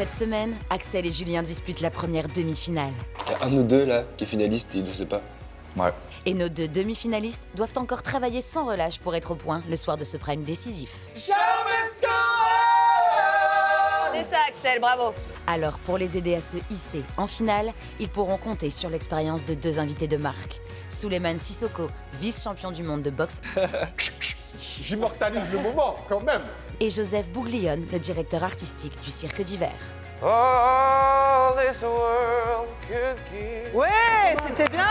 Cette semaine, Axel et Julien disputent la première demi-finale. Il y a un ou deux là qui est finaliste et il ne sait pas. Ouais. Et nos deux demi-finalistes doivent encore travailler sans relâche pour être au point le soir de ce prime décisif. C'est ça, Axel, bravo. Alors, pour les aider à se hisser en finale, ils pourront compter sur l'expérience de deux invités de marque. Souleymane Sissoko, vice-champion du monde de boxe, J'immortalise le moment, quand même. et Joseph Bouglione, le directeur artistique du Cirque d'hiver. All this world could give. Ouais, c'était bien.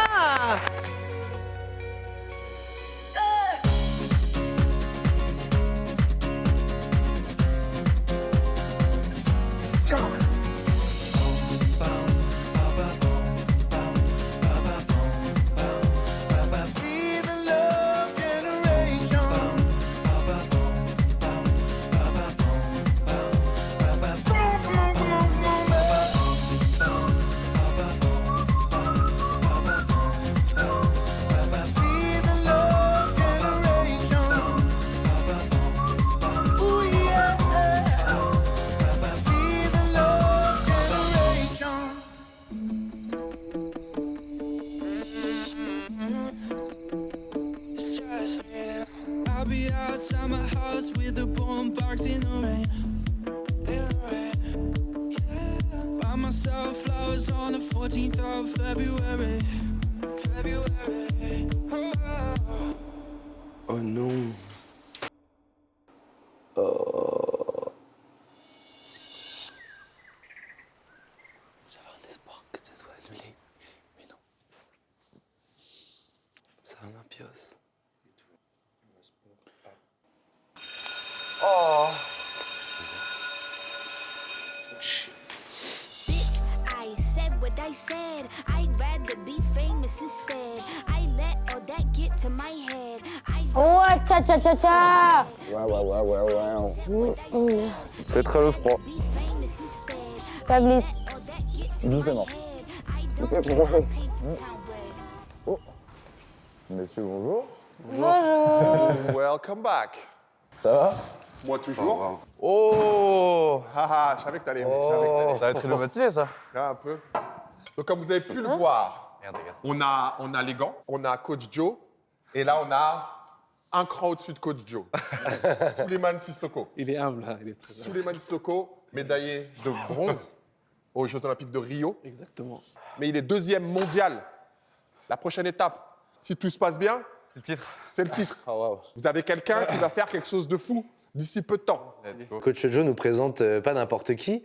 I'll be outside my house with the boombox in the rain. Yeah. Buy myself flowers on the 14th of February. Oh non. J'avais un espoir que ce soit annulé, mais non. Ça va m'impios. Bitch, I said what I said. I'd rather be famous instead. I let all that get to my head. Oh, tcha tcha tcha tcha. C'est très le froid. Ça glisse. Doucement. Oh. Messieurs, bonjour. Bonjour. Welcome back. Ça va? Moi toujours. Oh. Haha, je savais que t'allais aimer. Ça va être une matinée, ça. Un peu. Donc, comme vous avez pu le voir, Regardez, gars. on a les gants, on a Coach Joe, et là, on a un cran au-dessus de Coach Joe. Souleymane Sissoko. Il est humble, là. Il est très humble. Souleymane Sissoko, médaillé de bronze aux Jeux Olympiques de Rio. Exactement. Mais il est deuxième mondial. La prochaine étape, si tout se passe bien, C'est le titre. c'est le titre. Oh, wow. Vous avez quelqu'un qui va faire quelque chose de fou d'ici peu de temps. Let's go. Coach Joe nous présente pas n'importe qui.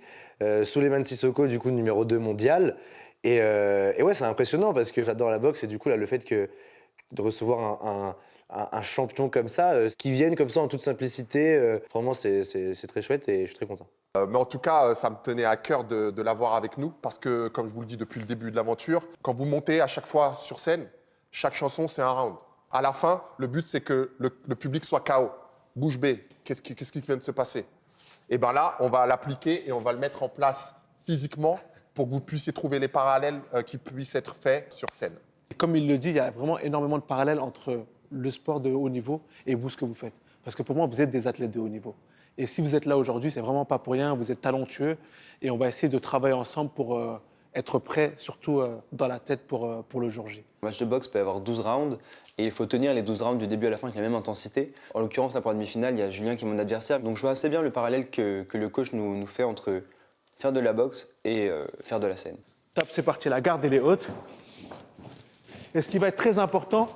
Souleymane Sissoko, du coup, numéro 2 mondial. Et ouais, c'est impressionnant parce que j'adore la boxe et du coup, là, le fait de recevoir un champion comme ça, qui vienne comme ça en toute simplicité, vraiment, c'est très chouette et je suis très content. Mais en tout cas, ça me tenait à cœur de l'avoir avec nous parce que, comme je vous le dis depuis le début de l'aventure, quand vous montez à chaque fois sur scène, chaque chanson, c'est un round. À la fin, le but, c'est que le public soit KO. Bouche bée, qu'est-ce qui vient de se passer? Et bien là, on va l'appliquer et on va le mettre en place physiquement pour que vous puissiez trouver les parallèles qui puissent être faits sur scène. Et comme il le dit, il y a vraiment énormément de parallèles entre le sport de haut niveau et vous, ce que vous faites. Parce que pour moi, vous êtes des athlètes de haut niveau. Et si vous êtes là aujourd'hui, c'est vraiment pas pour rien, vous êtes talentueux et on va essayer de travailler ensemble pour être prêt, surtout dans la tête pour le jour J. Un match de boxe peut avoir 12 rounds et il faut tenir les 12 rounds du début à la fin avec la même intensité. En l'occurrence, là, pour la demi-finale, il y a Julien qui est mon adversaire. Donc je vois assez bien le parallèle que le coach nous fait entre faire de la boxe et faire de la scène. Top, c'est parti, la garde elle est haute. Et ce qui va être très important,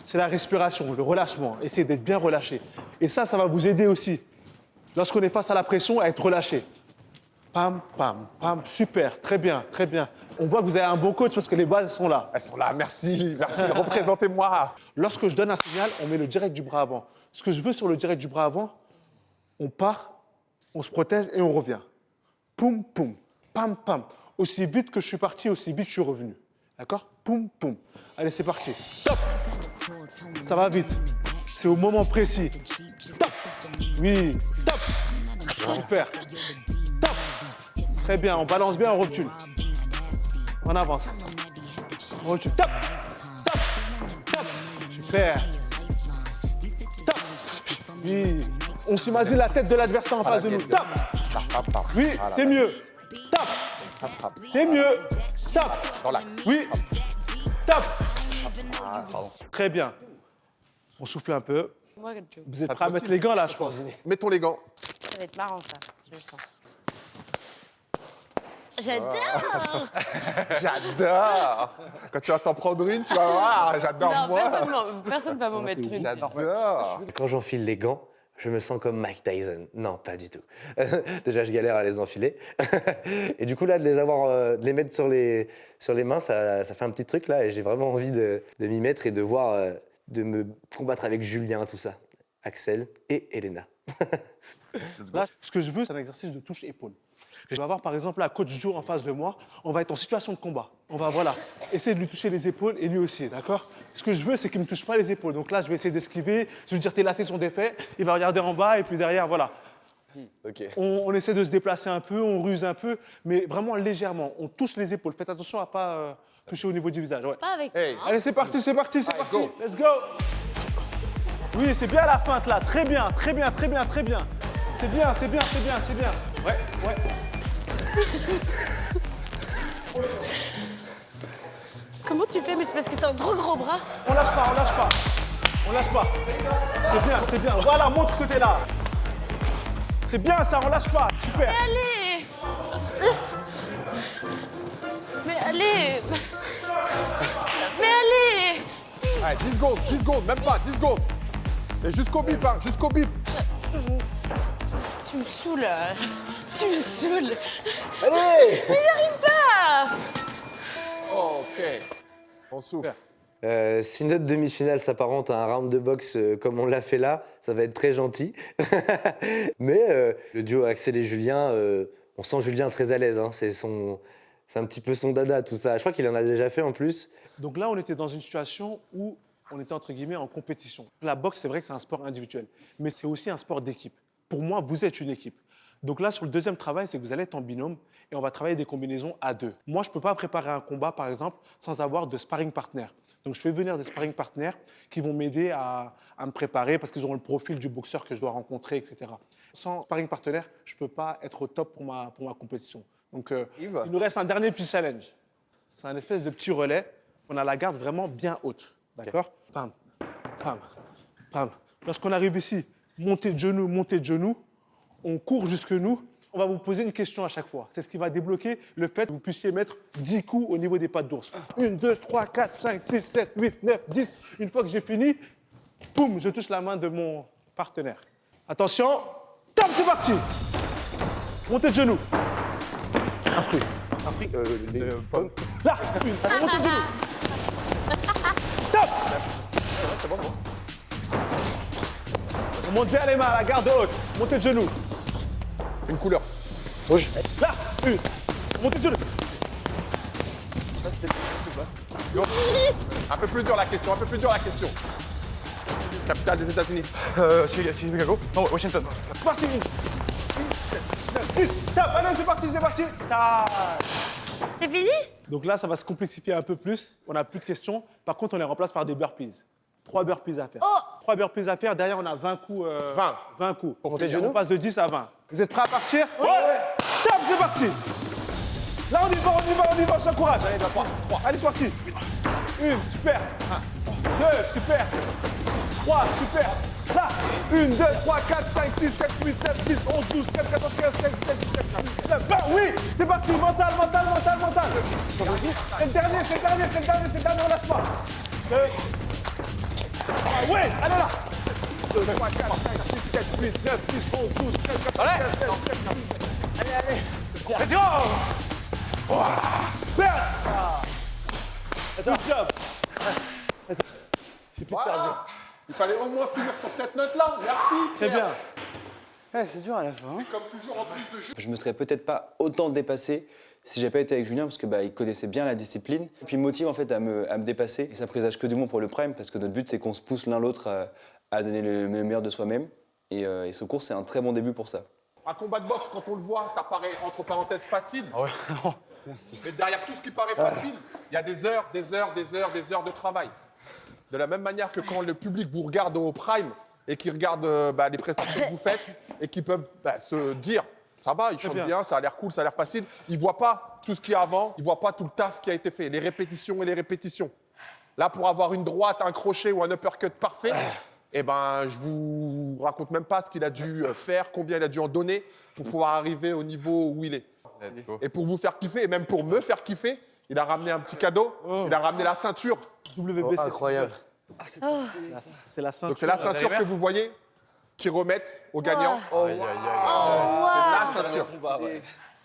c'est la respiration, le relâchement. Essayez d'être bien relâché. Et ça va vous aider aussi, lorsqu'on est face à la pression, à être relâché. Pam, pam, pam, super, très bien, très bien. On voit que vous avez un bon coach parce que les bases sont là. Elles sont là, merci, représentez-moi. Lorsque je donne un signal, on met le direct du bras avant. Ce que je veux sur le direct du bras avant, on part, on se protège et on revient. Poum, poum, pam, pam. Aussi vite que je suis parti, aussi vite je suis revenu. D'accord? Poum, poum. Allez, c'est parti. Stop. Ça va vite. C'est au moment précis. Stop. Oui, stop. Super. Stop. Très bien, on balance bien, on recule. On avance. On recule. Stop. Stop. Stop. Super. Stop. Oui. On s'imagine la tête de l'adversaire en face de nous. Stop. Oui, c'est mieux. C'est mieux. Stop. Dans l'axe. Oui. Stop. Ah, pardon. Très bien. On souffle un peu. Moi, quelque chose. Vous êtes Ça prêts à te mettre motive les gants là, je pense. Mettons les gants. Ça va être marrant, ça. Je le sens. J'adore. Quand tu vas t'en prendre une, tu vas voir. J'adore Non, moi. personne va m'en mettre une. J'adore. Quand j'enfile les gants, je me sens comme Mike Tyson. Non, pas du tout. Déjà, je galère à les enfiler. Et du coup, là, de les mettre sur les mains, ça fait un petit truc là. Et j'ai vraiment envie de m'y mettre et de voir, de me combattre avec Julien, tout ça. Axel et Elena. Là, ce que je veux, c'est un exercice de touche-épaule. Je vais avoir par exemple la coach Joe en face de moi. On va être en situation de combat. On va essayer de lui toucher les épaules et lui aussi, d'accord? Ce que je veux, c'est qu'il ne me touche pas les épaules. Donc là, je vais essayer d'esquiver. Je vais lui dire tes lacets sont défaits. Il va regarder en bas et puis derrière, voilà. Ok. On essaie de se déplacer un peu, on ruse un peu, mais vraiment légèrement. On touche les épaules. Faites attention à ne pas toucher au niveau du visage. Ouais. Pas avec Hey. Allez, c'est parti, c'est parti, c'est parti. go. Let's go. Oui, c'est bien la feinte là. Très bien, très bien, très bien, très bien. C'est bien, c'est bien, c'est bien, c'est bien. Ouais, ouais. Comment tu fais? Mais c'est parce que t'as un trop gros bras. On lâche pas, on lâche pas. On lâche pas. C'est bien, c'est bien. Voilà, montre que t'es là. C'est bien ça, on lâche pas. Super. Allez. Mais allez. Mais allez. Allez, 10 secondes, même pas, 10 secondes. Et jusqu'au bip, hein, jusqu'au bip. Tu me saoules. Tu me saoules. Allez! Mais j'arrive pas. Ok. On souffle. Si notre demi-finale s'apparente à un round de boxe comme on l'a fait là, ça va être très gentil. Mais le duo Axel et Julien, on sent Julien très à l'aise. Hein. C'est un petit peu son dada, tout ça. Je crois qu'il en a déjà fait en plus. Donc là, on était dans une situation où on était entre guillemets en compétition. La boxe, c'est vrai que c'est un sport individuel, mais c'est aussi un sport d'équipe. Pour moi, vous êtes une équipe. Donc là, sur le deuxième travail, c'est que vous allez être en binôme et on va travailler des combinaisons à deux. Moi, je ne peux pas préparer un combat, par exemple, sans avoir de sparring partner. Donc je fais venir des sparring partners qui vont m'aider à me préparer parce qu'ils auront le profil du boxeur que je dois rencontrer, etc. Sans sparring partenaire, je ne peux pas être au top pour ma compétition. Donc il nous reste un dernier petit challenge. C'est un espèce de petit relais. On a la garde vraiment bien haute. D'accord? Pam, pam, pam. Lorsqu'on arrive ici, montée de genoux, on court jusque nous. On va vous poser une question à chaque fois. C'est ce qui va débloquer le fait que vous puissiez mettre 10 coups au niveau des pattes d'ours. 1, 2, 3, 4, 5, 6, 7, 8, 9, 10. Une fois que j'ai fini, boum, je touche la main de mon partenaire. Attention, top, c'est parti. Montée de genoux. Un fruit. Les pommes. Là, une. Montée de genoux. Top. C'est bon, bon. On monte bien les mains, la garde haute. Montée de genoux. Une couleur. Rouge. Là, une. Montée de genoux. Un peu plus dur la question, un peu plus dur la question. Capitale des États-Unis. Chicago? Non, Washington. C'est parti. 10. Top. Allez, c'est parti, c'est parti. Tac. C'est fini? Donc là, ça va se complexifier un peu plus. On n'a plus de questions. Par contre, on les remplace par des burpees. 3 burpees à faire. 3 burpees à faire. Derrière, on a 20 coups. 20 coups. On passe de 10 à 20. Vous êtes prêts à partir? Oui. Top, c'est parti. Là, on y va, on s'encourage. Allez, 3. Allez, c'est parti. 1, super. 2, super. 3, super. Là, 1, 2, 3, 4, 5, 6, 7, 8, 9, 10, 11, 12, 13, 14, 15, 16, 17, 18, 19, 20. Oui, c'est parti. Mental. C'est le dernier, on lâche pas. Ah ouais, allez là. 2, 3, 4, 5, 6, 7, 8, 9, 10, 11, 12, 13, 14, 15, 16, 17, 18. Allez. Let's go. Super. Good job. Voilà. Il fallait au moins finir sur cette note-là. Merci. Très Pierre. bien. C'est dur à la fin. Comme toujours, en plus de jeu. Je me serais peut-être pas autant dépassé si j'avais pas été avec Julien parce que il connaissait bien la discipline et puis il me motive en fait à me dépasser et ça présage que du bon pour le prime parce que notre but c'est qu'on se pousse l'un l'autre à donner le meilleur de soi-même et ce cours c'est un très bon début pour ça. Un combat de boxe, quand on le voit, ça paraît entre parenthèses facile. Ah ouais. Merci. Mais derrière tout ce qui paraît facile, il y a des heures de travail. De la même manière que quand le public vous regarde au prime et qui regarde les prestations que vous faites et qui peuvent se dire Ça va, il chante bien, ça a l'air cool, ça a l'air facile. Il ne voit pas tout ce qu'il y a avant, il ne voit pas tout le taf qui a été fait, les répétitions et les répétitions. Là, pour avoir une droite, un crochet ou un uppercut parfait, eh ben, je vous raconte même pas ce qu'il a dû faire, combien il a dû en donner pour pouvoir arriver au niveau où il est. Et pour vous faire kiffer, et même pour me faire kiffer, il a ramené un petit cadeau, il a ramené la ceinture. WBC. Incroyable. C'est la ceinture. Donc c'est la ceinture que vous voyez qui remettent aux gagnants. Aïe, aïe, aïe. C'est la ceinture.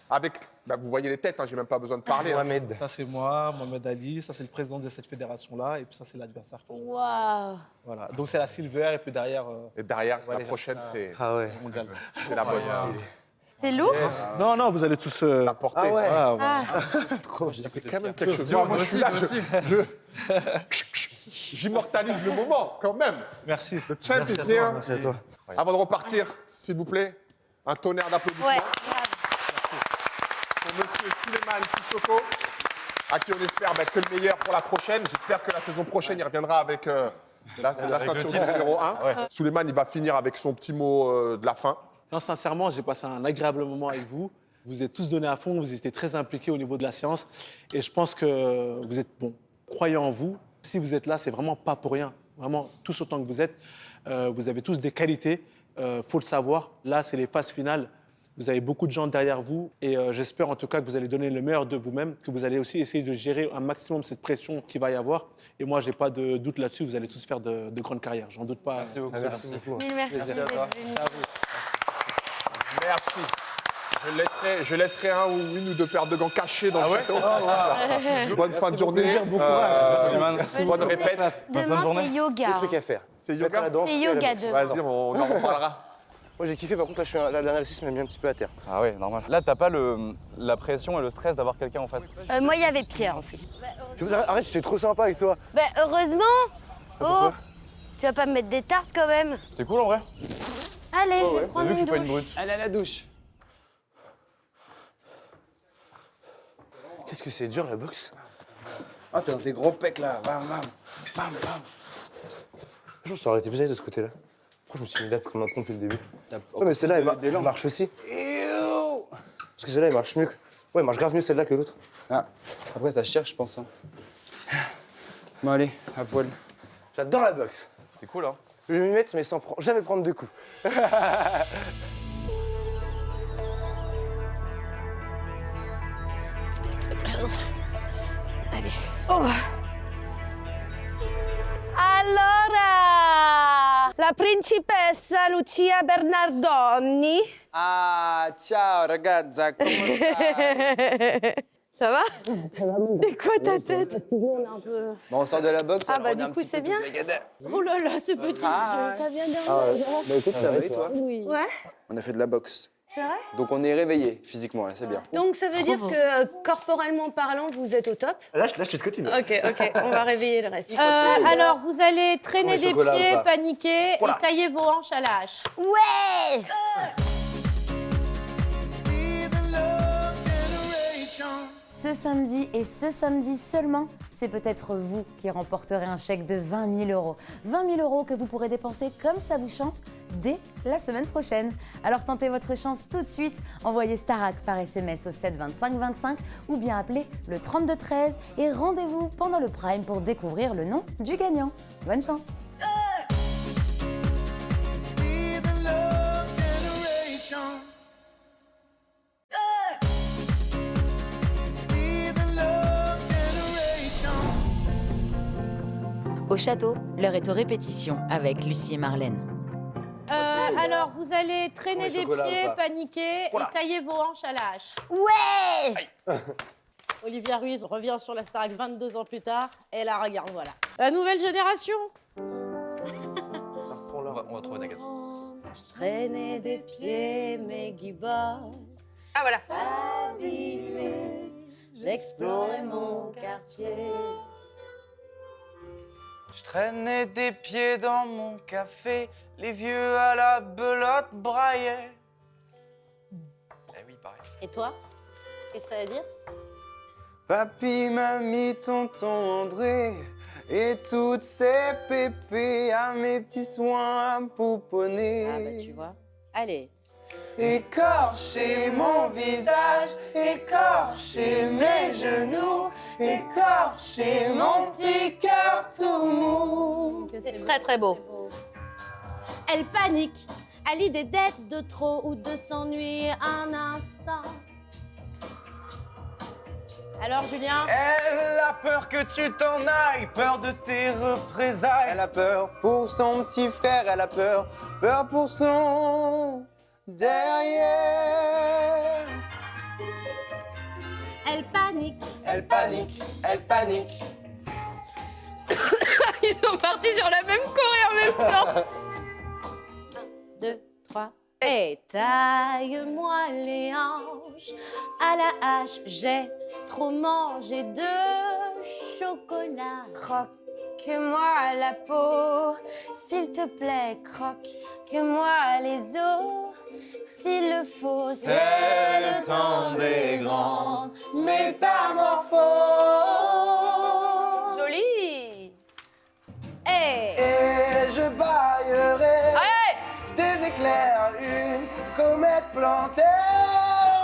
Avec, bah, vous voyez les têtes, hein, j'ai même pas besoin de parler. hein. Mohamed. Ça, c'est moi, Mohamed Ali. Ça, c'est le président de cette fédération-là. Et puis ça, c'est l'adversaire. Waouh. Voilà. Donc, c'est la silver. Et puis derrière, Et derrière, Ouais, la les prochaine, gens, c'est Ah ouais. mondial. la bonne. C'est lourd? Non, non, vous allez tous. La portée. Ah ouais. Voilà, voilà. C'est quand même quelque chose. Moi, je suis là, j'immortalise le moment, quand même. Merci. Le champ est here. Merci à toi. Avant de repartir, s'il vous plaît, un tonnerre d'applaudissements Ouais. pour Monsieur Souleymane Sissoko, à qui on espère que le meilleur pour la prochaine. J'espère que la saison prochaine, il reviendra avec la ceinture du numéro 1. Souleymane, il va finir avec son petit mot de la fin. Non, sincèrement, j'ai passé un agréable moment avec vous. Vous êtes tous donnés à fond, vous étiez très impliqués au niveau de la séance. Et je pense que vous êtes bons. Croyez en vous. Si vous êtes là, c'est vraiment pas pour rien. Vraiment, tous autant que vous êtes. Vous avez tous des qualités, faut le savoir. Là, c'est les phases finales. Vous avez beaucoup de gens derrière vous. Et j'espère en tout cas que vous allez donner le meilleur de vous-même, que vous allez aussi essayer de gérer un maximum cette pression qu'il va y avoir. Et moi, j'ai pas de doute là-dessus. Vous allez tous faire de grandes carrières. J'en doute pas. Merci beaucoup. Merci beaucoup. Mille merci Plaisir. d'être venu. C'est à vous. Merci. Je laisserai un ou une ou deux paires de gants cachés dans le château. Bonne fin de journée. Plaisir, bon courage. Bonne répète. Demain, c'est yoga. Des trucs à faire. C'est Se mettre à la yoga. danse, C'est et à la yoga boxe. demain. Vas-y, on en reparlera. Moi, j'ai kiffé. Par contre, là, la dernière exercice m'a mis un petit peu à terre. Ah ouais, normal. Là, t'as pas la pression et le stress d'avoir quelqu'un en face. Moi, il y avait Pierre, en fait. Arrête, j'étais trop sympa avec toi. Bah, heureusement. Oh, tu vas pas me mettre des tartes quand même. C'est cool en vrai. Allez, je vais T'as prendre vu que je une suis pas une douche. brute. Allez à la douche. Qu'est-ce que c'est dur, la boxe. Ah, t'as des gros pecs là. Bam, bam. Bam, bam. Je pense que ça aurait été plus à l'aise de ce côté-là. Pourquoi je me suis mis là comme un con depuis le début? Ouais, mais celle-là, elle marche aussi. Parce que celle-là, elle marche mieux. Ouais, elle marche grave mieux celle-là que l'autre. Ah, après, ça cherche, je pense. hein. Bon, allez, à poil. J'adore la boxe. C'est cool, hein. Je vais m'y mettre, mais sans jamais prendre de coups. Allez. Oh. Allora, la principessa Lucia Bernardoni. Ah, ciao ragazza, come stai? Ça va? C'est quoi ta tête? On est un peu... Bon, on sort de la boxe. Ah alors bah on est un du coup petit c'est peu bien. dégradé. Oh là là, ce petit jeu, t'as bien dormi? Bah écoute, ça va et toi? Oui. Ouais, On a fait de la boxe. c'est vrai? Donc on est réveillé physiquement, là, c'est bien. Donc ça veut dire que corporellement parlant, vous êtes au top? Là, je fais ce que tu veux. Ok, on va réveiller le reste. Alors, vous allez traîner Ouais, des chocolat ou pieds, pas paniquer et tailler vos hanches à la hache. Ouais! Ce samedi et ce samedi seulement, c'est peut-être vous qui remporterez un chèque de 20 000 €. 20 000 € que vous pourrez dépenser comme ça vous chante dès la semaine prochaine. Alors tentez votre chance tout de suite. Envoyez Starac par SMS au 7 25 25 ou bien appelez le 32 13 et rendez-vous pendant le Prime pour découvrir le nom du gagnant. Bonne chance! Au château, l'heure est aux répétitions avec Lucie et Marlène. Alors, vous allez traîner des chocolat ou pieds, pas paniquer et tailler vos hanches à la hache. Ouais! Olivia Ruiz revient sur la Starac 22 ans plus tard et la regarde, voilà. La nouvelle génération. Ça reprend là. On va trouver ta Je traînais des pieds, mes guibards. Ah voilà. Abîmés, j'explorais mon quartier. Je traînais des pieds dans mon café, les vieux à la belote braillaient. Eh oui, pareil. Et toi, qu'est-ce que t'as à dire? Papy, mamie, tonton André et toutes ces pépés à mes petits soins à pouponner. Ah bah tu vois. Allez. écorcher mon visage, écorcher mes genoux, écorcher mon petit cœur tout mou. C'est très très beau. Elle panique à l'idée d'être de trop ou de s'ennuyer un instant. Alors, Julien? Elle a peur que tu t'en ailles, peur de tes représailles. Elle a peur pour son petit frère, elle a peur pour son derrière. Elle panique. Elle panique, elle panique. Ils sont partis sur la même choré en même temps. 1, 2, 3. Et taille-moi les hanches à la hache, j'ai trop mangé de chocolat. Croque-moi la peau, s'il te plaît, croque-moi les os, s'il le faut. C'est le temps des grandes métamorphoses. Joli. Et je baillerai Allez. des éclairs, une comète plantée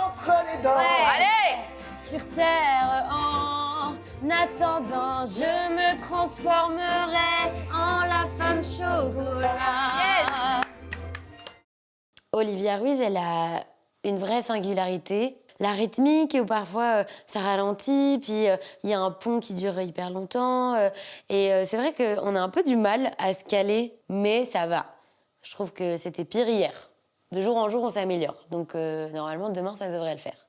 entre les dents. Allez. Sur terre, en attendant, je me transformerai en la femme chocolat. Olivia Ruiz, elle a une vraie singularité. La rythmique, où parfois ça ralentit, puis il y a un pont qui dure hyper longtemps. Et c'est vrai qu'on a un peu du mal à se caler, mais ça va. Je trouve que c'était pire hier. De jour en jour, on s'améliore. Donc normalement, demain, ça devrait le faire.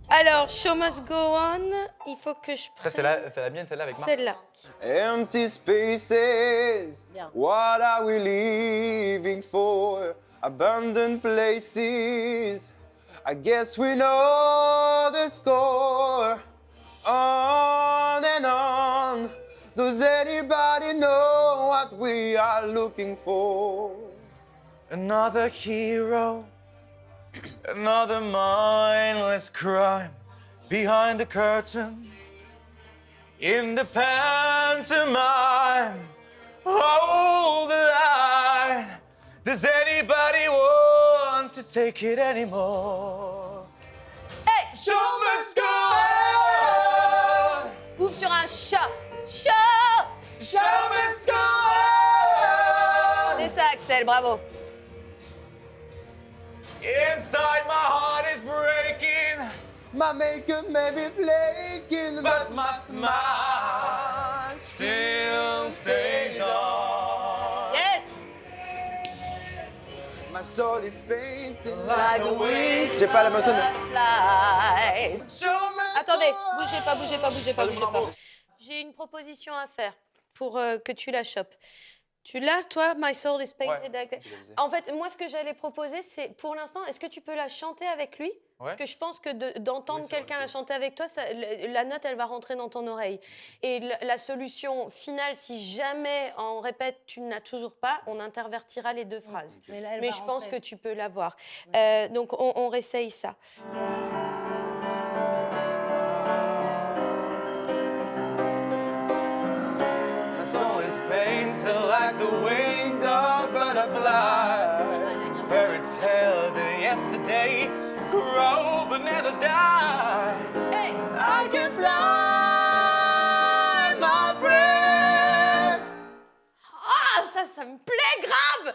Alors, Show Must Go On, il faut que je prenne... C'est la mienne, celle-là, avec Marc. Celle-là. Empty spaces, Bien. what are we living for? Abandoned places, I guess we know the score. On and on, does anybody know what we are looking for? Another hero, another mindless crime behind the curtain. In the pantomime, hold the line. Does anybody want to take it anymore? Hey, Show must go on. ouvre sur un chat. Chat. Show must go on. C'est ça, Axel, bravo. Inside my heart is breaking, My makeup may be flaking, but my smile still stays on. Yes. my soul is painted Like the wings J'ai pas la bonne tonne. Fly. Show must Attendez, go on. bougez pas. J'ai une proposition à faire pour que tu la chopes. Tu l'as, toi, My Soul is Painted Ouais, like... je l'ai. En fait, moi, ce que j'allais proposer, c'est, pour l'instant, est-ce que tu peux la chanter avec lui? Parce que je pense que d'entendre quelqu'un la chanter avec toi, la note, elle va rentrer dans ton oreille. Et la solution finale, si jamais, en répète, tu ne l'as toujours pas, on intervertira les deux phrases. Mais là, elle Mais va je pense rentrer. que tu peux l'avoir. Donc, on réessaye ça. My soul is painted like the wings of butterflies. Fairy tales of yesterday grow but never die. Hey! I can fly, my friends. Ah, ça me plaît grave!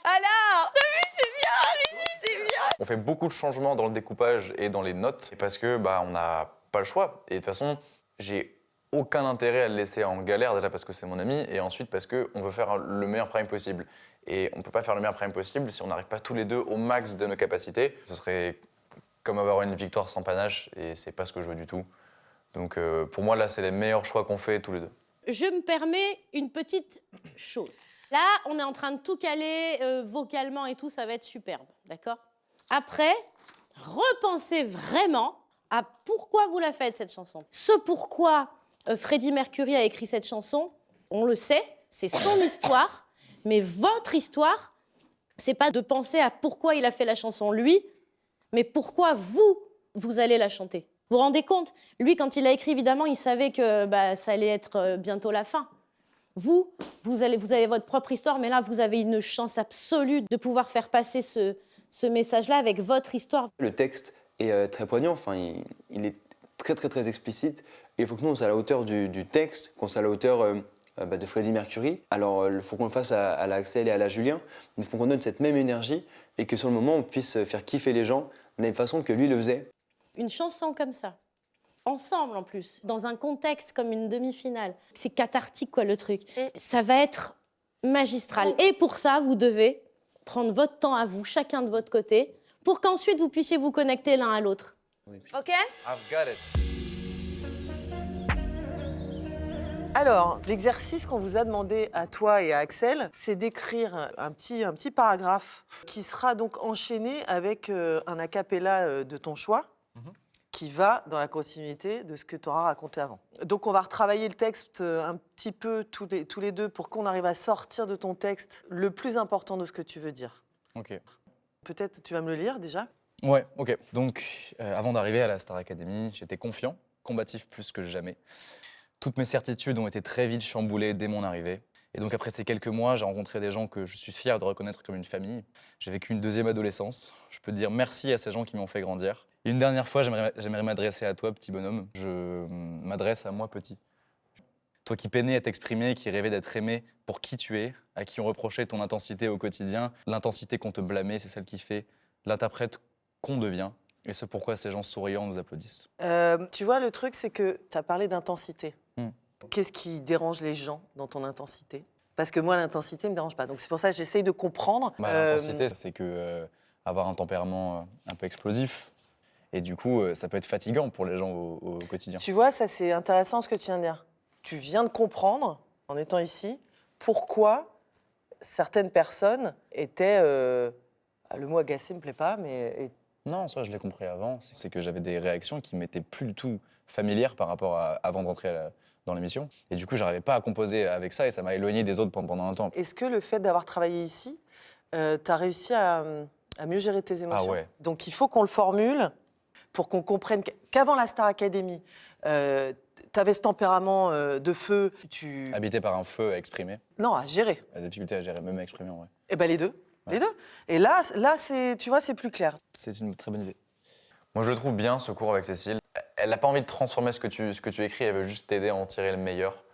Alors, t'as vu, c'est bien, Lucie, c'est bien! On fait beaucoup de changements dans le découpage et dans les notes parce que on n'a pas le choix. Et de toute façon, j'ai aucun intérêt à le laisser en galère, déjà parce que c'est mon ami, et ensuite parce qu'on veut faire le meilleur prime possible. Et on ne peut pas faire le meilleur prime possible si on n'arrive pas tous les deux au max de nos capacités. Ce serait comme avoir une victoire sans panache, et c'est pas ce que je veux du tout. Donc pour moi, là, c'est les meilleurs choix qu'on fait tous les deux. Je me permets une petite chose. Là, on est en train de tout caler vocalement et tout, ça va être superbe, d'accord? Après, repensez vraiment à pourquoi vous la faites, cette chanson. Ce pourquoi Freddie Mercury a écrit cette chanson, on le sait, c'est son histoire, mais votre histoire, c'est pas de penser à pourquoi il a fait la chanson lui, mais pourquoi vous allez la chanter. Vous vous rendez compte? Lui, quand il a écrit, évidemment, il savait que ça allait être bientôt la fin. Vous avez votre propre histoire, mais là, vous avez une chance absolue de pouvoir faire passer ce ce message-là avec votre histoire. Le texte est très poignant, enfin, il est très explicite. Et il faut que nous, on soit à la hauteur du texte, qu'on soit à la hauteur de Freddie Mercury. Alors, il faut qu'on le fasse à la Axel et à la Julien. Il faut qu'on donne cette même énergie et que sur le moment, on puisse faire kiffer les gens de la même façon que lui le faisait. Une chanson comme ça, ensemble en plus, dans un contexte comme une demi-finale. C'est cathartique, quoi, le truc. Ça va être magistral. Et pour ça, vous devez prendre votre temps à vous, chacun de votre côté, pour qu'ensuite vous puissiez vous connecter l'un à l'autre. OK? I've got it. Alors, l'exercice qu'on vous a demandé à toi et à Axel, c'est d'écrire un petit paragraphe qui sera donc enchaîné avec un a cappella de ton choix, qui va dans la continuité de ce que tu auras raconté avant. Donc, on va retravailler le texte un petit peu tous les deux pour qu'on arrive à sortir de ton texte le plus important de ce que tu veux dire. Ok. Peut-être tu vas me le lire déjà? Ouais, ok. Donc, avant d'arriver à la Star Academy, j'étais confiant, combatif plus que jamais. Toutes mes certitudes ont été très vite chamboulées dès mon arrivée. Et donc, après ces quelques mois, j'ai rencontré des gens que je suis fier de reconnaître comme une famille. J'ai vécu une deuxième adolescence. Je peux dire merci à ces gens qui m'ont fait grandir. Et une dernière fois, j'aimerais m'adresser à toi, petit bonhomme. Je m'adresse à moi, petit. Toi qui peinais à t'exprimer, qui rêvais d'être aimé pour qui tu es, à qui on reprochait ton intensité au quotidien, l'intensité qu'on te blâmait, c'est celle qui fait l'interprète qu'on devient. Et c'est pourquoi ces gens souriants nous applaudissent. Tu vois, le truc, c'est que tu as parlé d'intensité. Qu'est-ce qui dérange les gens dans ton intensité? Parce que moi, l'intensité ne me dérange pas. Donc c'est pour ça que j'essaye de comprendre. L'intensité, c'est que avoir un tempérament un peu explosif. Et du coup, ça peut être fatigant pour les gens au quotidien. Tu vois, ça c'est intéressant ce que tu viens de dire. Tu viens de comprendre, en étant ici, pourquoi certaines personnes étaient... le mot agacé me plaît pas, mais... Non, ça, je l'ai compris avant. C'est que j'avais des réactions qui m'étaient plus du tout familières par rapport à avant de rentrer dans l'émission. Et du coup, j'arrivais pas à composer avec ça et ça m'a éloigné des autres pendant un temps. Est-ce que le fait d'avoir travaillé ici, tu as réussi à mieux gérer tes émotions? Ah ouais. Donc il faut qu'on le formule pour qu'on comprenne qu'avant la Star Academy, tu avais ce tempérament de feu. Habité par un feu à exprimer. Non, à gérer. La difficulté à gérer, même à exprimer en vrai. Eh bien les deux. Ouais. Les deux. Et là tu vois, c'est plus clair. C'est une très bonne idée. Moi, je le trouve bien, ce cours avec Cécile. Elle n'a pas envie de transformer ce que tu écris, elle veut juste t'aider à en tirer le meilleur.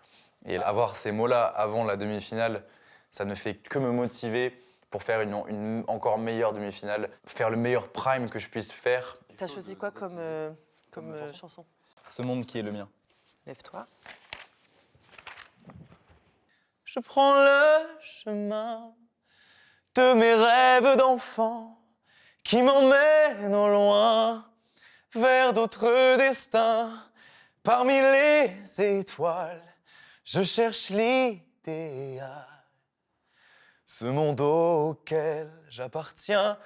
Et avoir ces mots-là avant la demi-finale, ça ne fait que me motiver pour faire une encore meilleure demi-finale, faire le meilleur prime que je puisse faire. T'as choisi quoi comme chanson? Ce monde qui est le mien. Lève-toi. Je prends le chemin de mes rêves d'enfant qui m'emmènent au loin vers d'autres destins. Parmi les étoiles, je cherche l'idéal. Ce monde auquel j'appartiens,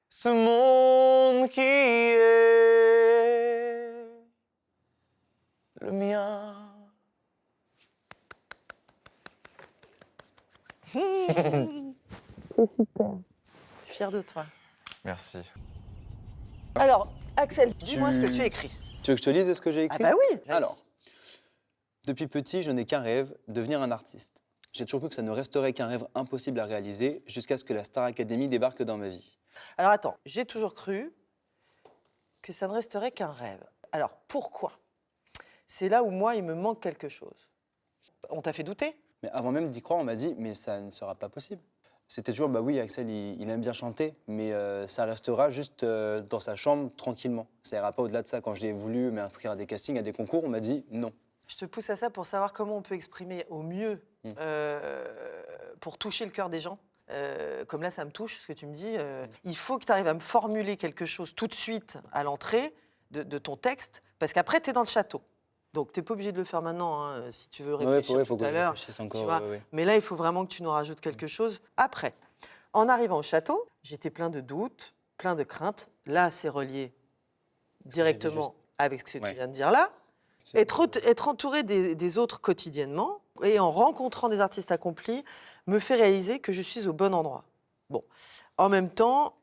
ce monde qui est le mien. C'est super. Je suis fière de toi. Merci. Alors, Axel, dis-moi ce que tu as écrit. Tu veux que je te lise ce que j'ai écrit? Ah bah oui. Alors, depuis petit, je n'ai qu'un rêve, devenir un artiste. J'ai toujours cru que ça ne resterait qu'un rêve impossible à réaliser jusqu'à ce que la Star Academy débarque dans ma vie. Alors attends, j'ai toujours cru que ça ne resterait qu'un rêve. Alors pourquoi? C'est là où moi, il me manque quelque chose. On t'a fait douter? Mais avant même d'y croire, on m'a dit « mais ça ne sera pas possible ». C'était toujours « bah oui, Axel, il aime bien chanter, mais ça restera juste dans sa chambre, tranquillement. Ça ira pas au-delà de ça. » Quand j'ai voulu m'inscrire à des castings, à des concours, on m'a dit « non ». Je te pousse à ça pour savoir comment on peut exprimer au mieux, pour toucher le cœur des gens. Comme là, ça me touche, ce que tu me dis. Il faut que tu arrives à me formuler quelque chose tout de suite à l'entrée de ton texte, parce qu'après, tu es dans le château. Donc, tu n'es pas obligé de le faire maintenant, hein, si tu veux réfléchir tout à l'heure. Mais là, il faut vraiment que tu nous rajoutes quelque chose après. En arrivant au château, j'étais plein de doutes, plein de craintes. Là, c'est relié directement avec ce que tu viens de dire là. Être entouré des autres quotidiennement et en rencontrant des artistes accomplis me fait réaliser que je suis au bon endroit. Bon, en même temps,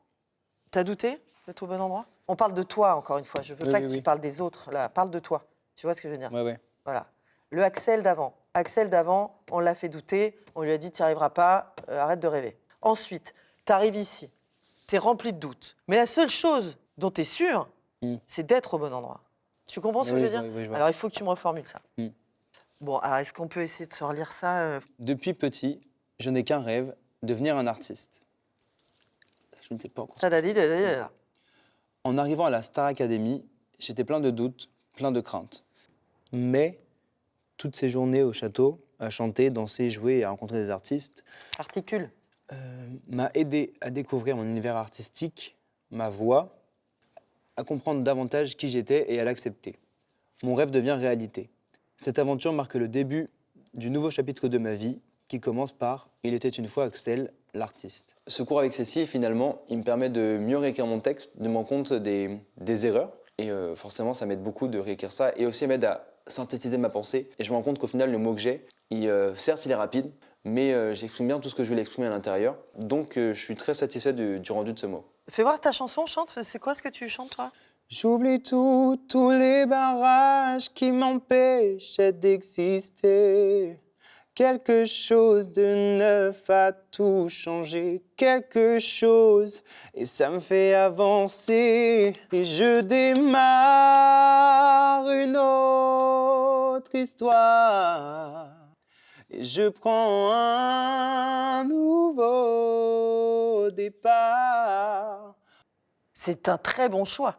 t'as douté d'être au bon endroit? On parle de toi, encore une fois. Je veux pas que tu parles des autres, là. Parle de toi. Tu vois ce que je veux dire? Ouais. Voilà. Le Axel d'avant. Axel d'avant, on l'a fait douter. On lui a dit, tu n'y arriveras pas, arrête de rêver. Ensuite, tu arrives ici. tu es rempli de doutes. Mais la seule chose dont tu es sûr, c'est d'être au bon endroit. Tu comprends ce que je veux dire? Oui, je vois. Alors, il faut que tu me reformules ça. Bon, alors, est-ce qu'on peut essayer de se relire ça Depuis petit, je n'ai qu'un rêve, devenir un artiste. Je ne sais pas encore. En arrivant à la Star Academy, j'étais plein de doutes, plein de craintes. Mais toutes ces journées au château, à chanter, danser, jouer et à rencontrer des artistes, Articule. m'a aidé à découvrir mon univers artistique, ma voix, à comprendre davantage qui j'étais et à l'accepter. Mon rêve devient réalité. Cette aventure marque le début du nouveau chapitre de ma vie qui commence par « Il était une fois Axel, l'artiste ». Ce cours avec Cécile, finalement, il me permet de mieux réécrire mon texte, de me rendre compte des erreurs. Et forcément, ça m'aide beaucoup de réécrire ça et aussi m'aide à synthétiser ma pensée. Et je me rends compte qu'au final, le mot que j'ai, certes, il est rapide, mais j'exprime bien tout ce que je voulais exprimer à l'intérieur. Donc, je suis très satisfait du rendu de ce mot. Fais voir ta chanson, chante. C'est quoi ce que tu chantes, toi? J'oublie tous les barrages qui m'empêchaient d'exister. Quelque chose de neuf a tout changé, quelque chose, et ça me fait avancer. Et je démarre une autre histoire. Et je prends un nouveau départ. C'est un très bon choix.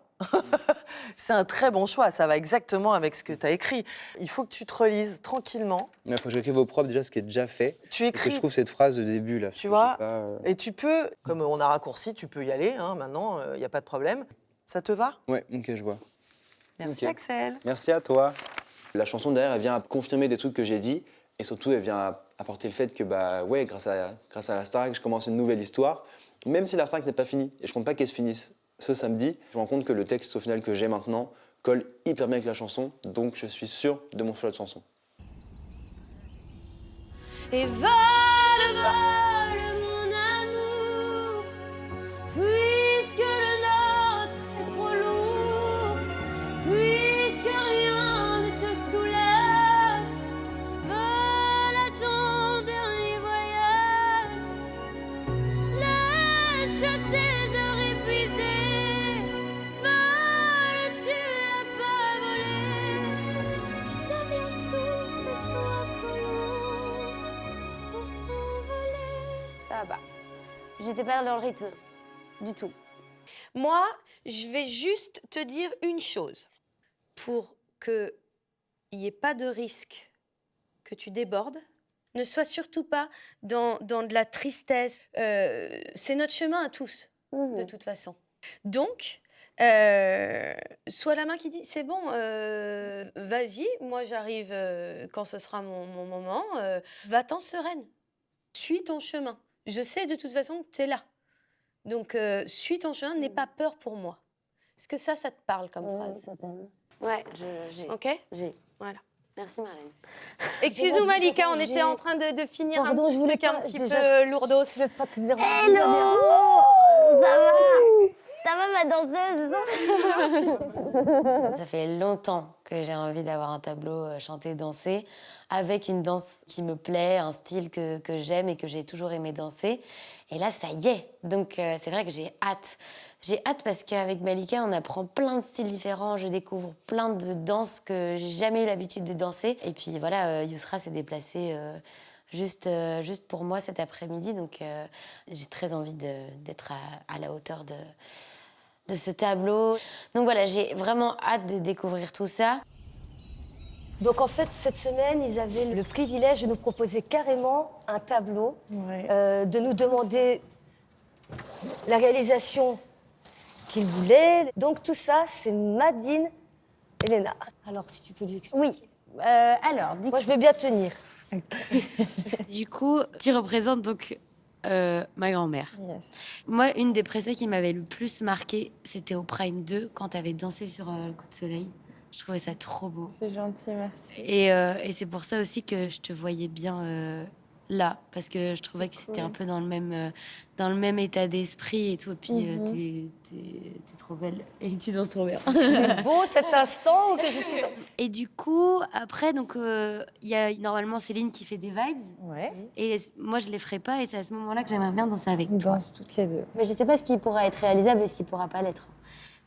C'est un très bon choix, ça va exactement avec ce que tu as écrit. Il faut que tu te relises tranquillement. Il faut que j'écrive au propre déjà ce qui est déjà fait. Tu écris. Parce que je trouve cette phrase de début là. Tu vois, et tu peux, comme on a raccourci, tu peux y aller, hein, maintenant, il n'y a pas de problème. Ça te va? Ouais, ok, je vois. Merci Ok. Axel. Merci à toi. La chanson derrière, elle vient confirmer des trucs que j'ai dit. Et surtout, elle vient apporter le fait que, grâce à la Starac, je commence une nouvelle histoire. Même si la Starac n'est pas finie, et je compte pas qu'elle se finisse ce samedi, je me rends compte que le texte au final que j'ai maintenant colle hyper bien avec la chanson, donc je suis sûr de mon choix de chanson. Et vole, vole, mon amour, puisque le nôtre est trop lourd, puisque rien ne te soulage, vole à ton dernier voyage, lâche tes heures épuisées, vole, tu l'as pas volé, ta bien souffle soit collant. Ça va pas. J'étais pas dans le rythme. Du tout. Moi, je vais juste te dire une chose. Pour qu'il n'y ait pas de risque que tu débordes, ne sois surtout pas dans de la tristesse. C'est notre chemin à tous, de toute façon. Donc, sois la main qui dit, c'est bon, vas-y, moi j'arrive quand ce sera mon moment. Va-t'en sereine. Suis ton chemin. Je sais de toute façon que tu es là. Donc, suis ton chemin, n'aie pas peur pour moi. Est-ce que ça te parle comme phrase? Ouais, j'ai. Ok? J'ai. Voilà. Merci Marlène. Excuse-nous Malika, on était en train de finir un petit truc un petit peu lourdos. Je vais pas te dire. Hello! Ça va ma danseuse? Ça fait longtemps que j'ai envie d'avoir un tableau chanté, dansé, avec une danse qui me plaît, un style que j'aime et que j'ai toujours aimé danser. Et là, ça y est. Donc, c'est vrai que j'ai hâte. J'ai hâte parce qu'avec Malika, on apprend plein de styles différents. Je découvre plein de danses que j'ai jamais eu l'habitude de danser. Et puis voilà, Yousra s'est déplacée juste pour moi cet après-midi. Donc, j'ai très envie d'être à la hauteur de ce tableau. Donc voilà, j'ai vraiment hâte de découvrir tout ça. Donc en fait, cette semaine, ils avaient le privilège de nous proposer carrément un tableau, de nous demander la réalisation qu'ils voulaient. Donc tout ça, c'est Madine et Léna. Alors si tu peux lui expliquer. Oui. Alors, moi je veux bien tenir. Du coup, tu représentes donc ma grand-mère. Moi, une des prestats qui m'avait le plus marqué, c'était au Prime 2, quand tu avais dansé sur le coup de soleil. Je trouvais ça trop beau. C'est gentil, merci. Et c'est pour ça aussi que je te voyais bien là, parce que je trouvais que c'était un peu dans le même état d'esprit et tout. Et puis, t'es trop belle et tu danses trop bien. C'est beau cet instant où que je suis... Et du coup, après, donc, il y a normalement Céline qui fait des vibes. Ouais. Et moi, je les ferai pas. Et c'est à ce moment-là que j'aimerais bien danser avec toi. Danse toutes les deux. Mais je sais pas ce qui pourra être réalisable et ce qui pourra pas l'être.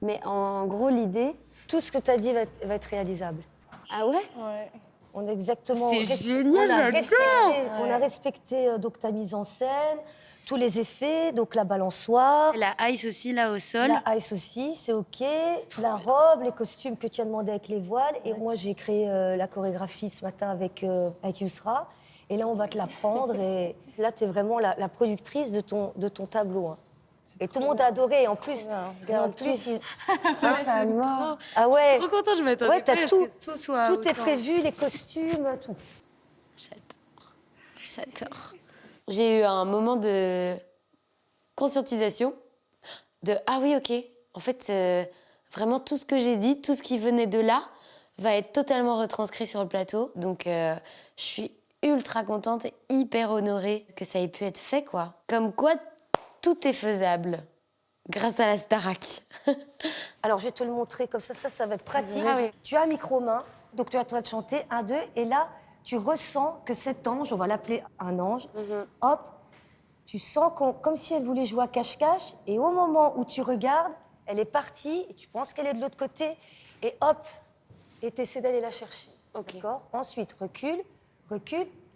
Mais en gros, l'idée... Tout ce que tu as dit va être réalisable. Ah ouais? Ouais. On a exactement... C'est génial, on a respecté donc ta mise en scène, tous les effets, donc la balançoire. La ice aussi, là, au sol. La ice aussi, c'est OK. La robe, les costumes que tu as demandé avec les voiles. Et moi, j'ai créé la chorégraphie ce matin avec Yousra. Et là, on va te la prendre. Et là, tu es vraiment la productrice de ton tableau. Hein. Et tout le monde a adoré. En plus, Ah ouais. Je suis trop contente, je m'attendais pas à ce que tout soit Tout est autant. prévu, les costumes, tout. J'adore. J'ai eu un moment de conscientisation de « Ah oui, ok, en fait, vraiment tout ce que j'ai dit, tout ce qui venait de là va être totalement retranscrit sur le plateau. » Donc, je suis ultra contente et hyper honorée que ça ait pu être fait, quoi. Comme quoi, tout est faisable grâce à la Starac. Alors, je vais te le montrer comme ça va être pratique. Ah oui. Tu as un micro-main, donc tu vas te chanter 1, 2, et là, tu ressens que cet ange, on va l'appeler un ange, hop, tu sens comme si elle voulait jouer à cache-cache, et au moment où tu regardes, elle est partie, et tu penses qu'elle est de l'autre côté, et hop, et tu essaies d'aller la chercher. Okay. D'accord ? Ensuite, recule,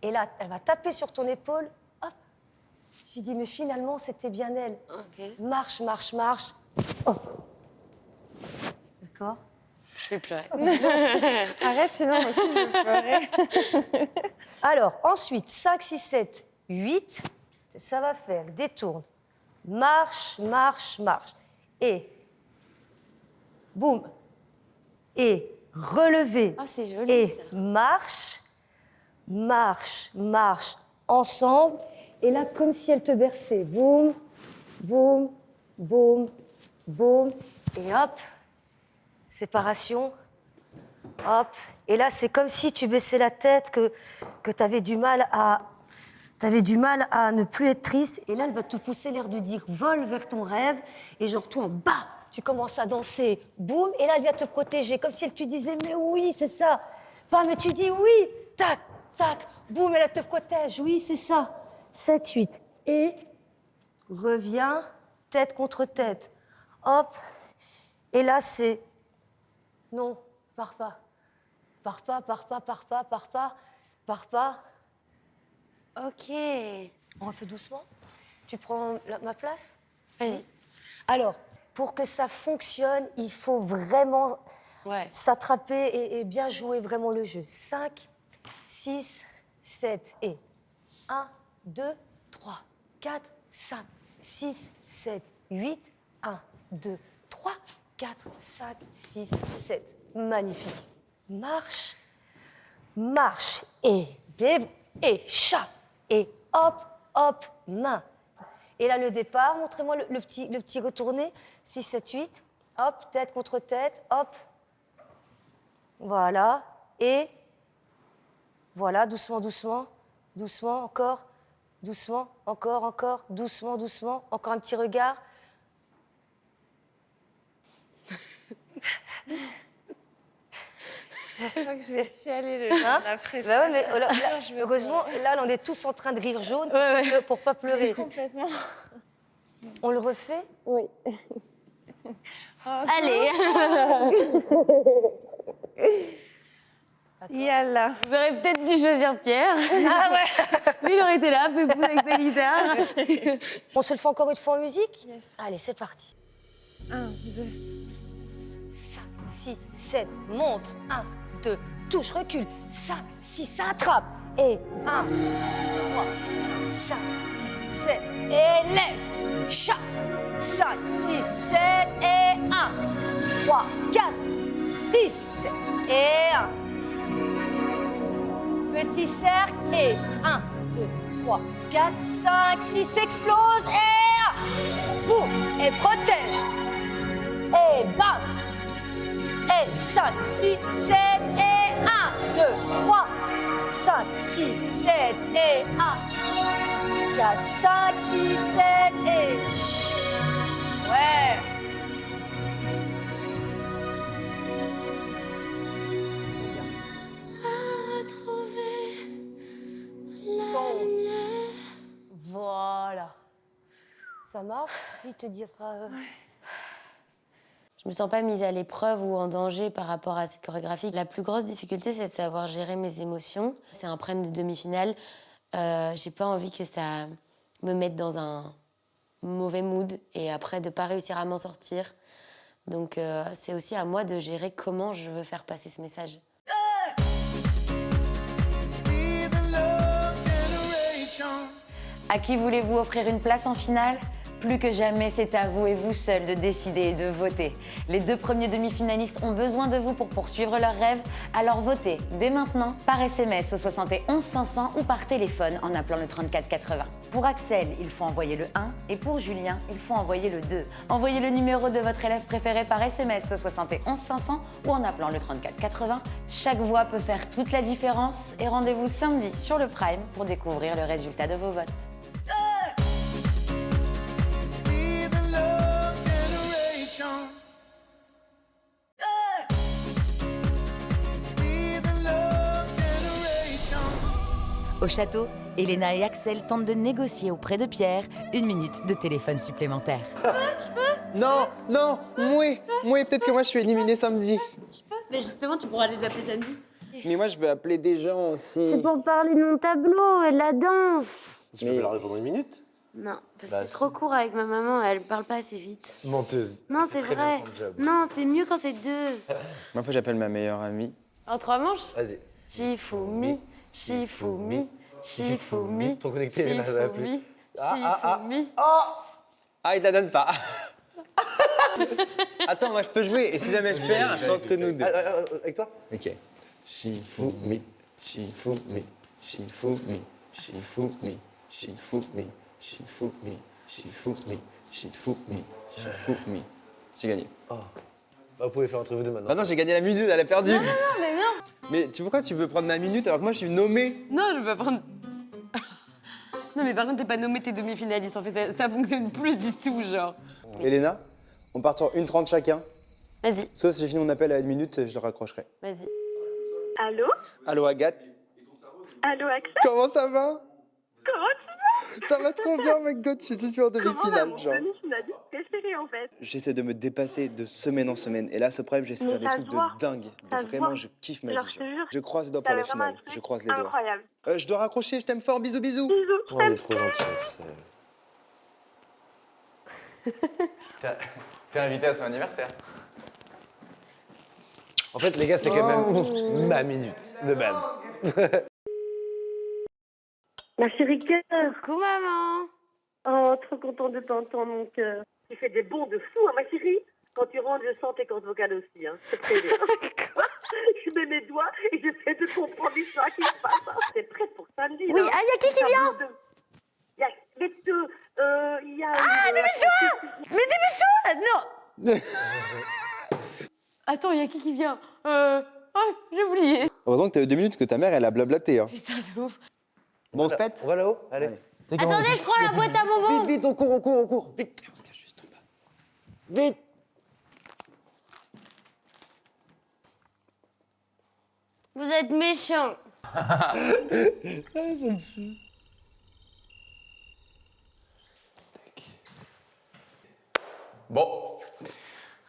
et là, elle va taper sur ton épaule, hop. Je lui dis, mais finalement, c'était bien elle. Okay. Marche. Oh. D'accord ? Je vais pleurer. Arrête, sinon moi aussi je vais pleurer. Alors, ensuite, 5, 6, 7, 8. Ça va faire détourne. Marche. Et boum. Et relever. Ah, c'est joli. Et marche. Ensemble. Et là, comme si elle te berçait. Boum. Et hop. Séparation. Hop. Et là, c'est comme si tu baissais la tête, que tu avais du mal à ne plus être triste. Et là, elle va te pousser l'air de dire vole vers ton rêve. Et genre, toi, en bas, tu commences à danser. Boum. Et là, elle vient te protéger. Comme si elle te disait mais oui, c'est ça. Pas, mais tu dis oui. Tac. Boum, elle te protège. Oui, c'est ça. 7, 8. Et reviens, tête contre tête. Hop. Et là, c'est... Non, pars pas. Ok. On refait doucement. Tu prends ma place ? Vas-y. Alors, pour que ça fonctionne, il faut vraiment s'attraper et bien jouer vraiment le jeu. 5, 6, 7 et 1, 2, 3, 4, 5, 6, 7, 8, 1, 2, 3, 4, 5, 6, 7. Magnifique. Marche et chat et hop, main. Et là, le départ, montrez-moi le petit retourné. 6, 7, 8. Hop, tête contre tête, hop. Voilà. Et voilà, doucement, encore. Doucement, encore. Doucement. Encore un petit regard. Je crois que je vais chialer la pression. Bah ouais, mais heureusement, là, on est tous en train de rire jaune pour pas pleurer. Complètement. On le refait ? Oui. Allez. Yalla. Vous aurez peut-être dû choisir Pierre. Ah ouais. Lui, il aurait été là, Pépou avec sa guitare. On se le fait encore une fois en musique ? Yes. Allez, c'est parti. 1, 2. 5, 6, 7, monte. 1, 2, touche, recule. 5, 6, ça attrape. Et 1, 2, 3, 5, 6, 7, et lève. Chat. 5, 6, 7, et 1, 3, 4, 6, 7, et 1. Petit cercle, et 1, 2, 3, 4, 5, 6, explose, et 1. Boum, et protège. Et bam. Et 5, 6, 7, et 1, 2, 3, 5, 6, 7 et 1. 4, 5, 6, 7 et... Ouais. Voilà. Ça marche, il te dira... Je me sens pas mise à l'épreuve ou en danger par rapport à cette chorégraphie. La plus grosse difficulté, c'est de savoir gérer mes émotions. C'est un prime de demi-finale. J'ai pas envie que ça me mette dans un mauvais mood et après de pas réussir à m'en sortir. Donc c'est aussi à moi de gérer comment je veux faire passer ce message. À qui voulez-vous offrir une place en finale ? Plus que jamais, c'est à vous et vous seuls de décider et de voter. Les 2 premiers demi-finalistes ont besoin de vous pour poursuivre leurs rêves, alors votez dès maintenant par SMS au 71 500 ou par téléphone en appelant le 34 80. Pour Axel, il faut envoyer le 1 et pour Julien, il faut envoyer le 2. Envoyez le numéro de votre élève préféré par SMS au 71 500 ou en appelant le 34 80. Chaque voix peut faire toute la différence et rendez-vous samedi sur le Prime pour découvrir le résultat de vos votes. Au château, Elena et Axel tentent de négocier auprès de Pierre 1 minute de téléphone supplémentaire. Je peux Non, non, moi, peut-être que moi je suis éliminé samedi. Mais justement, tu pourras les appeler samedi. Mais moi je veux appeler des gens aussi. C'est pour parler de mon tableau et de la danse. Tu peux leur répondre 1 minute? Non, parce Bah, que c'est trop court avec ma maman, elle parle pas assez vite. Menteuse. Non, c'est Très bien vrai. son job. Non, c'est mieux quand c'est 2. Moi, faut que j'appelle ma meilleure amie. En 3 manches? Vas-y. Shifumi, Shifumi, Shifumi. Trop connecté, Elena, ça va plus. Shifumi, Shifumi. Ah, il te la donne pas. Attends, moi je peux jouer. Et si jamais je perds, c'est entre nous deux. Avec toi? Ok. Shifumi, Shifumi, Shifumi, Shifumi, Shifumi, Shifumi, Shifumi, Shifumi, Shifumi. J'ai gagné. Oh. Bah, vous pouvez faire entre vous deux maintenant. Bah non, j'ai gagné la minute, elle a perdu. Non, mais non. Mais pourquoi tu veux prendre ma minute alors que moi je suis nommé? Non, je veux pas prendre... Non, mais par contre, t'es pas nommé tes demi-finalistes. En fait, ça fonctionne plus du tout, genre. Elena, on part sur 1:30 chacun. Vas-y. Sauf si j'ai fini mon appel à 1 minute, je le raccrocherai. Vas-y. Allô? Allô Agathe? Allô, Axel? Comment ça va? Comment tu vas? Ça va trop bien, mec God, je suis en demi-finale, Comment genre. va mon demi-finaliste préféré, en fait? J'essaie de me dépasser de semaine en semaine. Et là, ce problème, j'essaie de faire Mais des ça trucs se voit. de dingue. Ça se Vraiment, voit. je kiffe ma Genre, vie. je te genre. jure. Je croise les doigts pour T'avais la vraiment un finale. truc Je croise les doigts. incroyable. Je dois raccrocher, je t'aime fort, bisous, bisous. Bisous, Oh, elle est trop gentille, Axel. T'es invité à son anniversaire. En fait, les gars, c'est quand même ma minute de base. Ma chérie cœur. Coucou, maman. Oh, trop contente de t'entendre, mon cœur. Tu fais des bonds de fou, hein, ma chérie. Quand tu rentres, je sens tes cordes vocales aussi, hein. C'est très bien. Je mets mes doigts et j'essaie de comprendre l'histoire qui se passe. Hein. T'es prête pour samedi, Oui, là. ah, y a qui vient? Il y a les deux. Il y a... Ah, dépêche-toi! Mais dépêche-toi! Non! Attends, y a qui vient? Oh, j'ai oublié. Heureusement que t'as eu 2 minutes que ta mère, elle a blablaté. Hein. Putain, de ouf. Bon, on se pète? On va là-haut? Allez. Attendez, je prends la boîte à bonbons. Vite, vite, on court. Vite. On se cache juste en bas. Vite. Vous êtes méchants. Ah, ça me fume. Bon,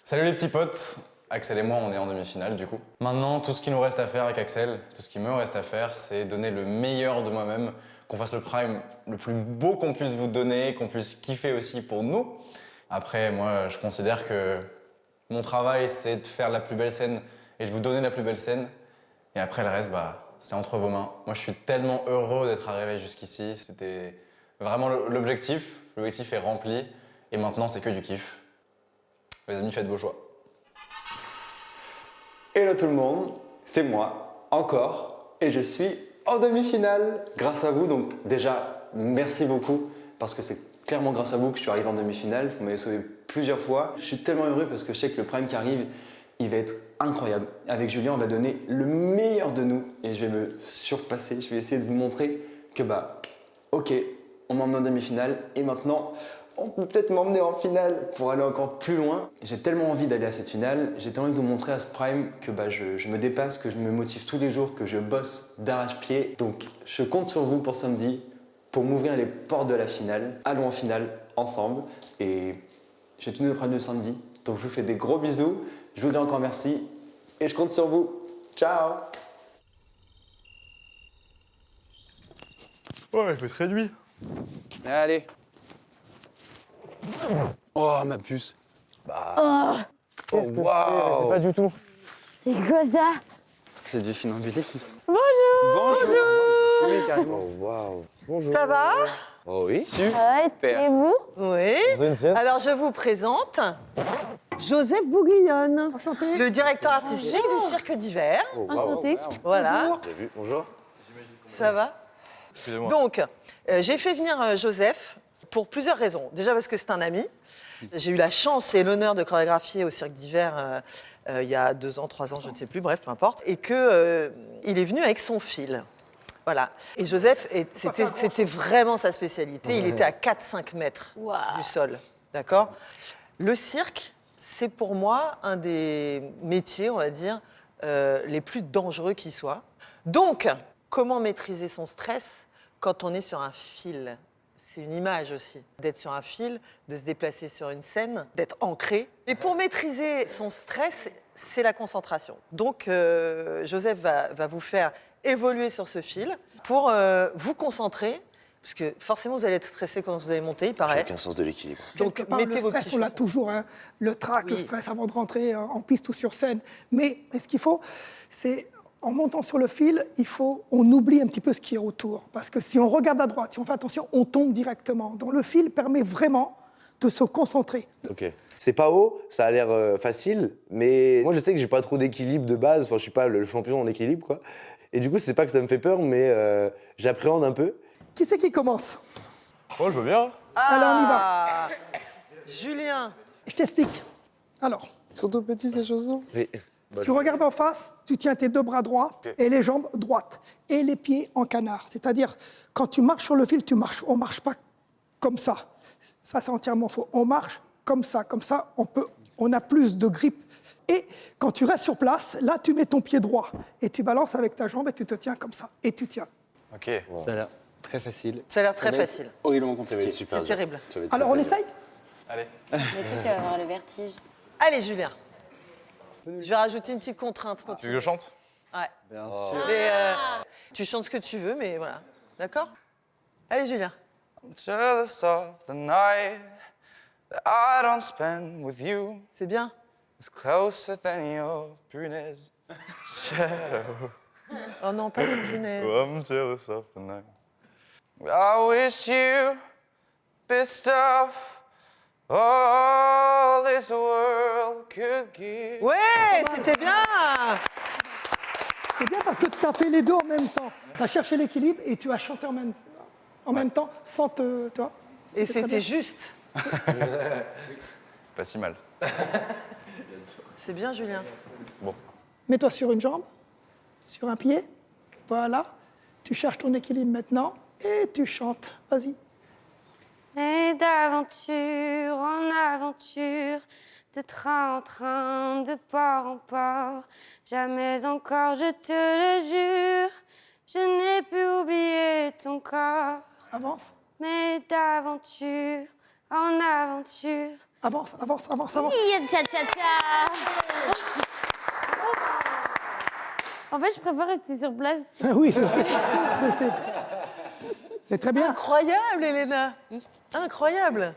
salut les petits potes. Axel et moi, on est en demi-finale du coup. Maintenant, tout ce qu'il nous reste à faire avec Axel, tout ce qu'il me reste à faire, c'est donner le meilleur de moi-même, qu'on fasse le prime le plus beau qu'on puisse vous donner, qu'on puisse kiffer aussi pour nous. Après, moi, je considère que mon travail, c'est de faire la plus belle scène et de vous donner la plus belle scène. Et après, le reste, bah, c'est entre vos mains. Moi, je suis tellement heureux d'être arrivé jusqu'ici. C'était vraiment l'objectif. L'objectif est rempli. Et maintenant, c'est que du kiff. Les amis, faites vos choix. Hello tout le monde, c'est moi, encore, et je suis en demi-finale. Grâce à vous, donc déjà, merci beaucoup, parce que c'est clairement grâce à vous que je suis arrivé en demi-finale. Vous m'avez sauvé plusieurs fois. Je suis tellement heureux parce que je sais que le Prime qui arrive, il va être incroyable. Avec Julien, on va donner le meilleur de nous et je vais me surpasser. Je vais essayer de vous montrer que ok, on m'emmène en demi-finale et maintenant, on peut peut-être m'emmener en finale pour aller encore plus loin. J'ai tellement envie d'aller à cette finale, j'ai tellement envie de vous montrer à ce prime que je me dépasse, que je me motive tous les jours, que je bosse d'arrache-pied. Donc je compte sur vous pour samedi, pour m'ouvrir les portes de la finale. Allons en finale ensemble et j'ai tenu le prime de samedi. Donc je vous fais des gros bisous, je vous dis encore merci et je compte sur vous. Ciao. Ouais, il faut être réduit. Allez. Oh, ma puce. Qu'est-ce que c'est pas du tout. C'est quoi ça? C'est du funambulisme. Bonjour. Oui, carrément. Oh, waouh. Bonjour. Ça va? Oh oui. Et vous? Oui. Une sieste. Alors, je vous présente Joseph Bouglione, le directeur artistique du Cirque d'Hiver. Oh, waouh. Enchantée. Voilà. J'ai vu. Bonjour. Ça va? Excusez-moi. Donc, j'ai fait venir Joseph pour plusieurs raisons. Déjà parce que c'est un ami. J'ai eu la chance et l'honneur de chorégraphier au Cirque d'Hiver il y a 2 ans, 3 ans, je ne sais plus, bref, peu importe. Et qu'il est venu avec son fil. Voilà. Et Joseph, c'était vraiment sa spécialité. Il était à 4-5 mètres du sol. D'accord? Le cirque, c'est pour moi un des métiers, on va dire, les plus dangereux qui soit. Donc, comment maîtriser son stress quand on est sur un fil? C'est une image aussi, d'être sur un fil, de se déplacer sur une scène, d'être ancré. Et pour maîtriser son stress, c'est la concentration. Donc, Joseph va vous faire évoluer sur ce fil pour vous concentrer, parce que forcément, vous allez être stressé quand vous allez monter, il paraît. J'ai aucun sens de l'équilibre. Donc, Quelque part, mettez le vos stress, petits on l'a chaussons. toujours, hein, le trac, le stress avant de rentrer en piste ou sur scène. Mais ce qu'il faut, c'est en montant sur le fil, on oublie un petit peu ce qui est autour. Parce que si on regarde à droite, si on fait attention, on tombe directement. Donc le fil permet vraiment de se concentrer. Ok. C'est pas haut, ça a l'air facile, mais moi je sais que j'ai pas trop d'équilibre de base. Enfin, je suis pas le champion en équilibre, quoi. Et du coup, c'est pas que ça me fait peur, mais j'appréhende un peu. Qui c'est qui commence? Oh, je veux bien. Alors on y va. Julien. Je t'explique. Alors, Ils sont tout petits ces chaussons. Oui. tu regardes en face, tu tiens tes 2 bras droits et les jambes droites et les pieds en canard. C'est-à-dire, quand tu marches sur le fil, on marche pas comme ça. Ça, c'est entièrement faux. On marche comme ça. Comme ça, on a plus de grippe. Et quand tu restes sur place, là, tu mets ton pied droit et tu balances avec ta jambe et tu te tiens comme ça. Et tu tiens. Ok. Ça a l'air très facile. Ça a l'air très va être facile. Horriblement compliqué. C'est terrible. Alors, on essaye? Allez. Mais tu vas avoir le vertige. Allez, Julien. Je vais rajouter une petite contrainte. Tu veux Continue. que je chante? Ouais. Bien sûr. Mais, tu chantes ce que tu veux, mais voilà. D'accord? Allez, Julien. I'm jealous of the night that I don't spend with you. C'est bien. It's closer than your punaise shadow. Oh non, pas de punaise. I'm jealous of the night. I wish you best of all this world could give. Ouais, c'était bien. C'est bien parce que tu as fait les deux en même temps. Tu as cherché l'équilibre et tu as chanté en même temps sans te... Tu vois. Et très bien. c'était juste. Pas si mal. C'est bien, Julien. Bon. Mets-toi sur une jambe, sur un pied. Voilà. Tu cherches ton équilibre maintenant et tu chantes. Vas-y. Et d'aventure en aventure, de train en train, de port en port, jamais encore, je te le jure, je n'ai pu oublier ton corps. Avance. Mais d'aventure en aventure. Avance, avance, avance, avance. Tcha tcha tcha. En fait, je préfère rester sur place. Oui, je sais. Je sais. C'est très bien. Incroyable, Elena. Incroyable.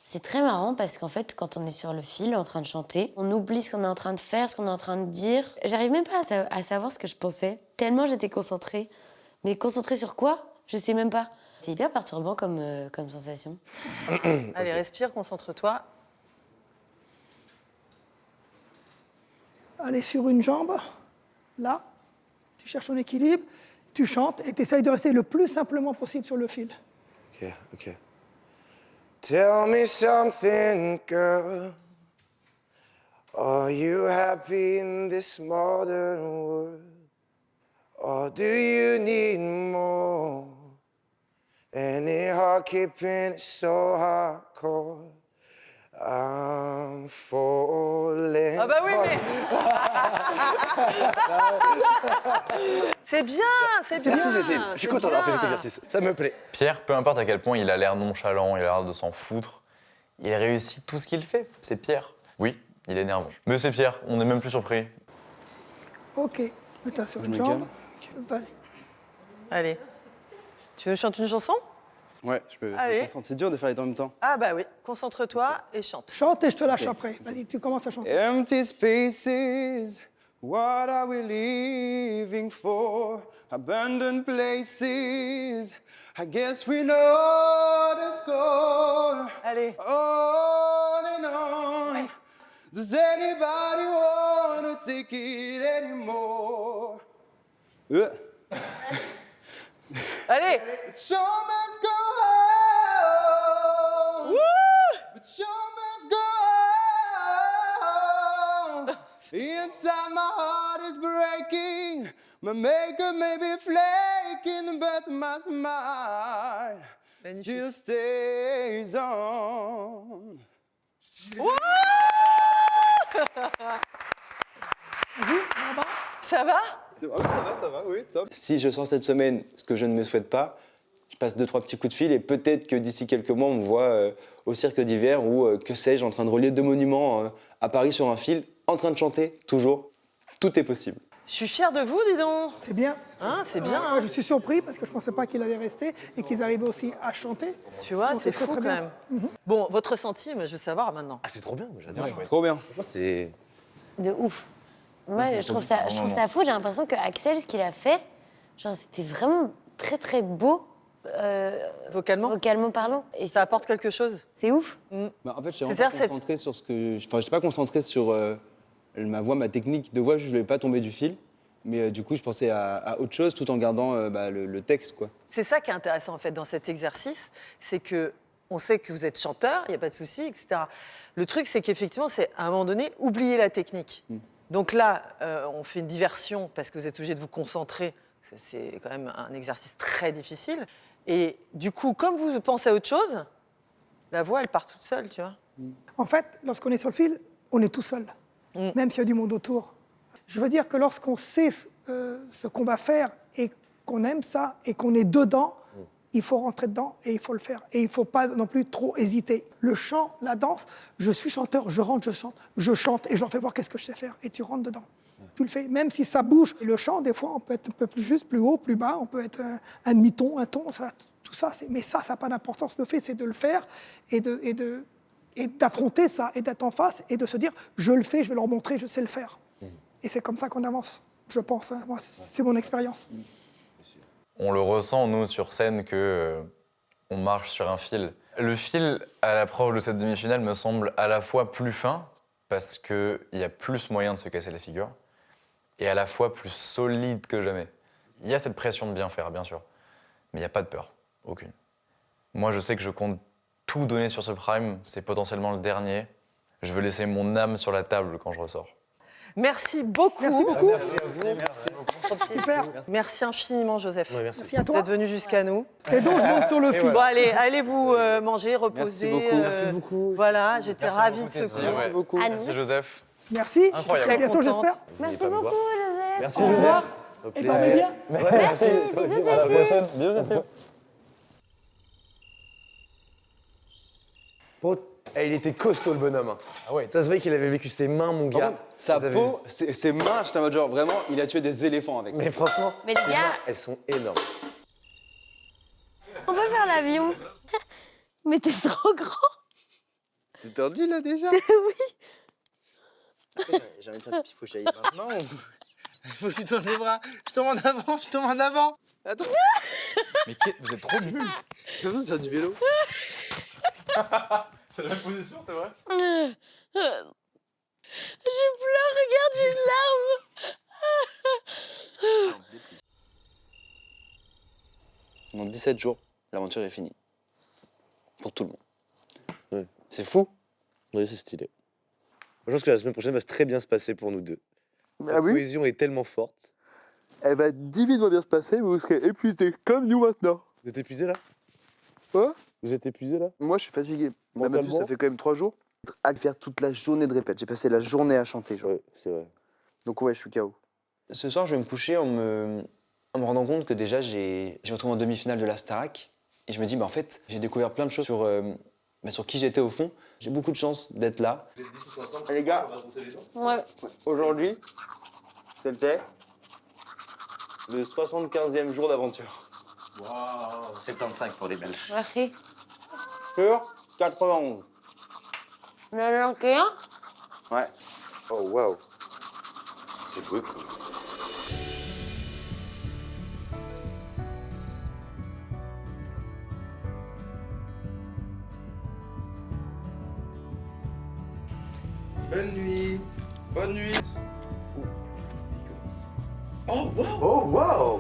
C'est très marrant parce qu'en fait, quand on est sur le fil en train de chanter, on oublie ce qu'on est en train de faire, ce qu'on est en train de dire. J'arrive même pas à savoir ce que je pensais, tellement j'étais concentrée. Mais concentrée sur quoi? Je sais même pas. C'est hyper perturbant comme sensation. Allez, respire, concentre-toi. Allez, sur une jambe. Là. Tu cherches ton équilibre. Tu chantes et tu essayes de rester le plus simplement possible sur le fil. Ok, ok. Tell me something, girl. Are you happy in this modern world? Or do you need more? Any heart keeping it so hardcore? I'm falling. Ah bah oui, mais... C'est bien, c'est bien. Merci Cécile, je suis content d'avoir fait cet exercice, ça me plaît. Pierre, peu importe à quel point il a l'air nonchalant, il a l'air de s'en foutre, il réussit tout ce qu'il fait. C'est Pierre. Oui, il est énervant. Mais c'est Pierre, on n'est même plus surpris. Ok, mets-toi sur Je une me jambe. calme. Vas-y. Allez. Tu nous chantes une chanson? Ouais, je peux. Allez. C'est dur de faire les deux en même temps. Ah bah oui, concentre-toi et chante. Chante et je te lâche après. Vas-y, tu commences à chanter. Empty spaces, what are we leaving for? Abandoned places, I guess we know the score. Allez. On and on. Does anybody wanna take it anymore? Allez. The show must go on. Wouh! The show must go on. Inside my heart is breaking. My makeup may be flaking, but my smile still stays on. Ça va? Ça va, oui, top. Si je sors cette semaine, ce que je ne me souhaite pas, je passe 2-3 petits coups de fil et peut-être que d'ici quelques mois, on me voit au cirque d'hiver ou que sais-je, en train de relier 2 monuments à Paris sur un fil, en train de chanter, toujours. Tout est possible. Je suis fière de vous, dis donc. C'est bien. Hein, c'est bien. Je suis surpris parce que je ne pensais pas qu'il allait rester et qu'ils arrivaient aussi à chanter. Tu vois, Donc, c'est très, fou très quand bien. même. Bon, votre ressenti, moi, je veux savoir maintenant. Ah, c'est trop bien, j'adore. Trop bien. C'est... De ouf. Moi, je trouve ça fou. J'ai l'impression que Axel, ce qu'il a fait, genre, c'était vraiment très, très beau. Vocalement parlant. Et ça apporte quelque chose. C'est ouf. Bah, en fait, je suis pas concentré sur ce que. Enfin, je suis pas concentré sur ma voix, ma technique de voix. Je voulais pas tomber du fil. Mais du coup, je pensais à autre chose tout en gardant le texte, quoi. C'est ça qui est intéressant en fait dans cet exercice, c'est que on sait que vous êtes chanteur, il n'y a pas de souci, etc. Le truc, c'est qu'effectivement, c'est à un moment donné, oublier la technique. Donc là, on fait une diversion parce que vous êtes obligé de vous concentrer. C'est quand même un exercice très difficile. Et du coup, comme vous pensez à autre chose, la voix, elle part toute seule, tu vois. En fait, lorsqu'on est sur le fil, on est tout seul, même s'il y a du monde autour. Je veux dire que lorsqu'on sait ce qu'on va faire et qu'on aime ça et qu'on est dedans, il faut rentrer dedans et il faut le faire. Et il ne faut pas non plus trop hésiter. Le chant, la danse, je suis chanteur, je rentre, je chante et je leur fais voir qu'est-ce que je sais faire. Et tu rentres dedans. Tu le fais, même si ça bouge. Le chant, des fois, on peut être un peu plus juste, plus haut, plus bas, on peut être un demi-ton, un ton, ça, tout ça. Mais ça n'a pas d'importance. Le fait, c'est de le faire et d'affronter ça et d'être en face et de se dire, je le fais, je vais leur montrer, je sais le faire. Et c'est comme ça qu'on avance, je pense. Hein. Moi, c'est mon expérience. On le ressent, nous, sur scène, que on marche sur un fil. Le fil, à l'approche de cette demi-finale, me semble à la fois plus fin, parce qu'il y a plus moyen de se casser la figure, et à la fois plus solide que jamais. Il y a cette pression de bien faire, bien sûr, mais il n'y a pas de peur, aucune. Moi, je sais que je compte tout donner sur ce prime, c'est potentiellement le dernier. Je veux laisser mon âme sur la table quand je ressors. Merci beaucoup. Merci beaucoup. Merci à vous. Merci. Super. Merci infiniment, Joseph. Ouais, merci. Merci à toi. D'être venu jusqu'à nous. Et donc, je monte sur le fil. Bon, allez vous manger, reposer. Merci beaucoup. Merci beaucoup. Voilà, j'étais ravie de ce coup. Merci beaucoup. Merci, Joseph. Merci. Incroyable. À très bientôt, Contente. j'espère. Merci beaucoup, Joseph. Merci, Au revoir. Au Et dormez bien. Merci. Bisous, À la Cécile. prochaine. Bisous, Cécile. Bon, il était costaud le bonhomme. Hein. Ah ouais. Ça se voyait qu'il avait vécu ses mains, mon Par gars. contre, sa Vous avez peau, ses mains, j'étais en mode genre vraiment, il a tué des éléphants avec ça. Mais franchement, Mais les ses gars- mains, elles sont énormes. On peut faire l'avion. Mais t'es trop grand. T'es tendu là déjà? Oui. J'ai envie de faire pipi, faut que j'aille maintenant. Faut que tu tournes les bras. Je tombe en avant, je tombe en avant. Attends. Mais vous êtes trop nuls. J'ai besoin de faire du vélo. C'est la même position, c'est vrai? Je pleure, regarde, j'ai une larme. Dans 17 jours, l'aventure est finie. Pour tout le monde. C'est fou. Oui, c'est stylé. Je pense que la semaine prochaine va très bien se passer pour nous deux. La cohésion est tellement forte. Elle va divinement bien se passer, mais vous serez épuisés comme nous maintenant. Vous êtes épuisé là? Quoi? Vous êtes épuisé là? Moi, je suis fatigué. Même plus, ça fait quand même 3 jours. À faire toute la journée de répète. J'ai passé la journée à chanter. Genre. Ouais, c'est vrai. Donc ouais, je suis KO. Ce soir, je vais me coucher en me rendant compte que déjà, je me retrouve en demi-finale de la Starac. Et je me dis, en fait, j'ai découvert plein de choses sur qui j'étais au fond. J'ai beaucoup de chance d'être là. Vous êtes dit tous ensemble, les gars, Ouais. Aujourd'hui, c'était le 75e jour d'aventure. Waouh, 75 pour les Belges. Merci. Sur 91. Le 21? Ouais. Oh waouh. C'est beaucoup. Bonne nuit. Bonne nuit. Oh wow. Oh waouh.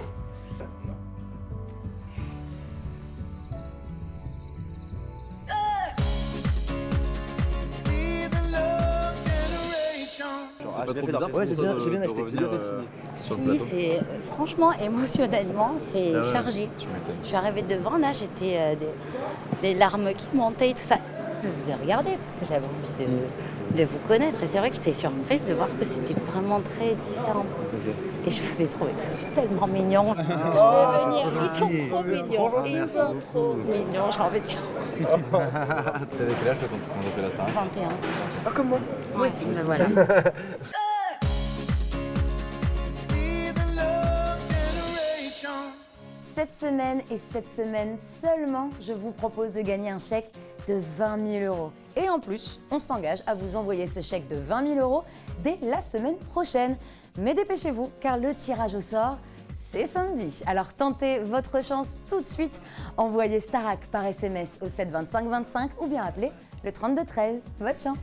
Ouais, j'ai bien acheté, j'ai bien fait signer. Si, c'est franchement, émotionnellement, c'est chargé. Je suis arrivée devant, là, j'étais des larmes qui montaient et tout ça. Je vous ai regardé parce que j'avais envie de vous connaître et c'est vrai que j'étais surprise de voir que c'était vraiment très différent. Et je vous ai trouvé tout de suite tellement mignon. Je vais venir, ils sont trop mignons, ils sont trop mignons, j'ai envie de dire. T'avais quel âge quand on a fait la Starac? 21. Ah, comme moi. Moi aussi, ben voilà. Cette semaine et cette semaine seulement, je vous propose de gagner un chèque de 20 000 euros. Et en plus, on s'engage à vous envoyer ce chèque de 20 000 euros dès la semaine prochaine. Mais dépêchez-vous, car le tirage au sort, c'est samedi. Alors tentez votre chance tout de suite. Envoyez Starac par SMS au 7 25 25 ou bien appelez le 32 13. Votre chance.